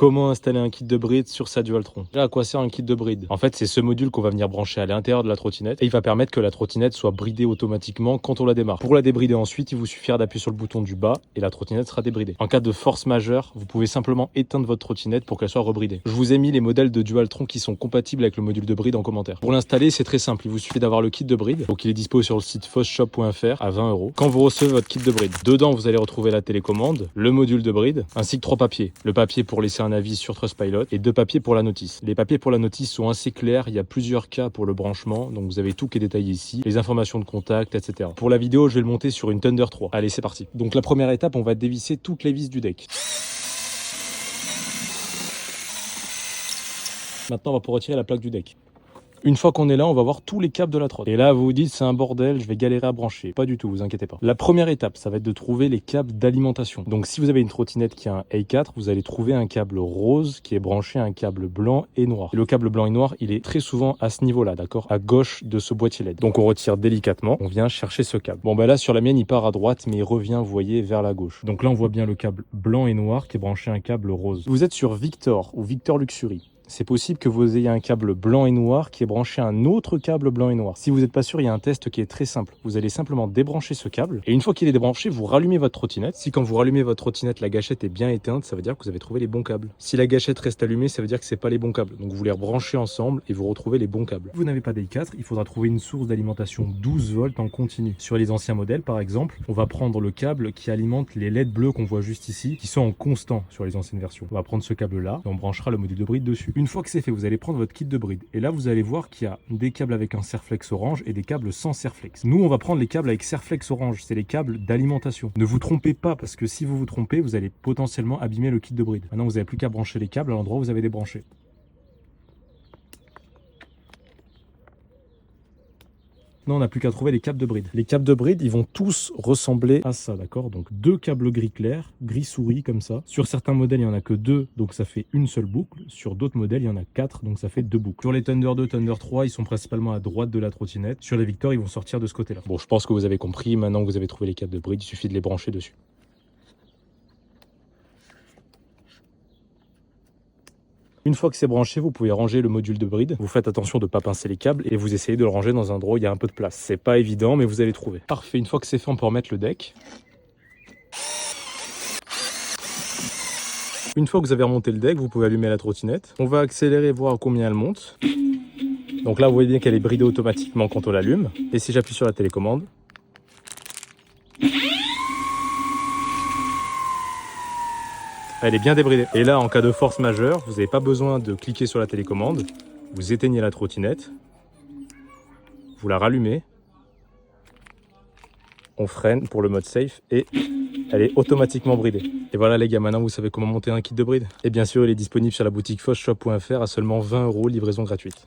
Comment installer un kit de bride sur sa Dualtron? Déjà, à quoi sert un kit de bride? En fait, c'est ce module qu'on va venir brancher à l'intérieur de la trottinette et il va permettre que la trottinette soit bridée automatiquement quand on la démarre. Pour la débrider ensuite, il vous suffira d'appuyer sur le bouton du bas et la trottinette sera débridée. En cas de force majeure, vous pouvez simplement éteindre votre trottinette pour qu'elle soit rebridée. Je vous ai mis les modèles de Dualtron qui sont compatibles avec le module de bride en commentaire. Pour l'installer, c'est très simple. Il vous suffit d'avoir le kit de bride. Donc il est dispo sur le site fossshop.fr à 20 €. Quand vous recevez votre kit de bride, dedans vous allez retrouver la télécommande, le module de bride, ainsi que 3 papiers. Le papier pour laisser un avis sur Trustpilot et 2 papiers pour la notice. Les papiers pour la notice sont assez clairs. Il y a plusieurs cas pour le branchement. Donc vous avez tout qui est détaillé ici, les informations de contact, etc. Pour la vidéo, je vais le monter sur une Thunder 3. Allez, c'est parti. Donc la première étape, on va dévisser toutes les vis du deck. Maintenant, on va pouvoir retirer la plaque du deck. Une fois qu'on est là, on va voir tous les câbles de la trotte. Et là, vous vous dites, c'est un bordel, je vais galérer à brancher. Pas du tout, vous inquiétez pas. La première étape, ça va être de trouver les câbles d'alimentation. Donc, si vous avez une trottinette qui a un A4, vous allez trouver un câble rose qui est branché à un câble blanc et noir. Et le câble blanc et noir, il est très souvent à ce niveau-là, d'accord? À gauche de ce boîtier LED. Donc, on retire délicatement, on vient chercher ce câble. Bon, bah là, sur la mienne, il part à droite, mais il revient, vous voyez, vers la gauche. Donc là, on voit bien le câble blanc et noir qui est branché à un câble rose. Vous êtes sur Victor ou Victor Luxury. C'est possible que vous ayez un câble blanc et noir qui est branché à un autre câble blanc et noir. Si vous n'êtes pas sûr, il y a un test qui est très simple. Vous allez simplement débrancher ce câble et une fois qu'il est débranché, vous rallumez votre trottinette. Si quand vous rallumez votre trottinette, la gâchette est bien éteinte, ça veut dire que vous avez trouvé les bons câbles. Si la gâchette reste allumée, ça veut dire que c'est pas les bons câbles. Donc vous les rebranchez ensemble et vous retrouvez les bons câbles. Si vous n'avez pas d'I4, il faudra trouver une source d'alimentation 12 volts en continu. Sur les anciens modèles, par exemple, on va prendre le câble qui alimente les LED bleus qu'on voit juste ici, qui sont en constant sur les anciennes versions. On va prendre ce câble-là et on branchera le module de bride dessus. Une fois que c'est fait, vous allez prendre votre kit de bride et là vous allez voir qu'il y a des câbles avec un Serflex orange et des câbles sans Serflex. Nous on va prendre les câbles avec Serflex orange, c'est les câbles d'alimentation. Ne vous trompez pas parce que si vous vous trompez, vous allez potentiellement abîmer le kit de bride. Maintenant vous n'avez plus qu'à brancher les câbles à l'endroit où vous avez débranché. Non, on n'a plus qu'à trouver les câbles de bride. Les câbles de bride, ils vont tous ressembler à ça, d'accord? Donc 2 câbles gris clair, gris souris comme ça. Sur certains modèles, il n'y en a que 2, donc ça fait une seule boucle. Sur d'autres modèles, il y en a 4, donc ça fait 2 boucles. Sur les Thunder 2, Thunder 3, ils sont principalement à droite de la trottinette. Sur les Victor, ils vont sortir de ce côté-là. Bon, je pense que vous avez compris. Maintenant que vous avez trouvé les câbles de bride, il suffit de les brancher dessus. Une fois que c'est branché, vous pouvez ranger le module de bride. Vous faites attention de ne pas pincer les câbles et vous essayez de le ranger dans un endroit où il y a un peu de place. C'est pas évident, mais vous allez trouver. Parfait, une fois que c'est fait, on peut remettre le deck. Une fois que vous avez remonté le deck, vous pouvez allumer la trottinette. On va accélérer, voir à combien elle monte. Donc là, vous voyez bien qu'elle est bridée automatiquement quand on l'allume. Et si j'appuie sur la télécommande, elle est bien débridée. Et là, en cas de force majeure, vous n'avez pas besoin de cliquer sur la télécommande. Vous éteignez la trottinette. Vous la rallumez. On freine pour le mode safe et elle est automatiquement bridée. Et voilà les gars, maintenant vous savez comment monter un kit de bride. Et bien sûr, il est disponible sur la boutique fossshop.fr à seulement 20 €, livraison gratuite.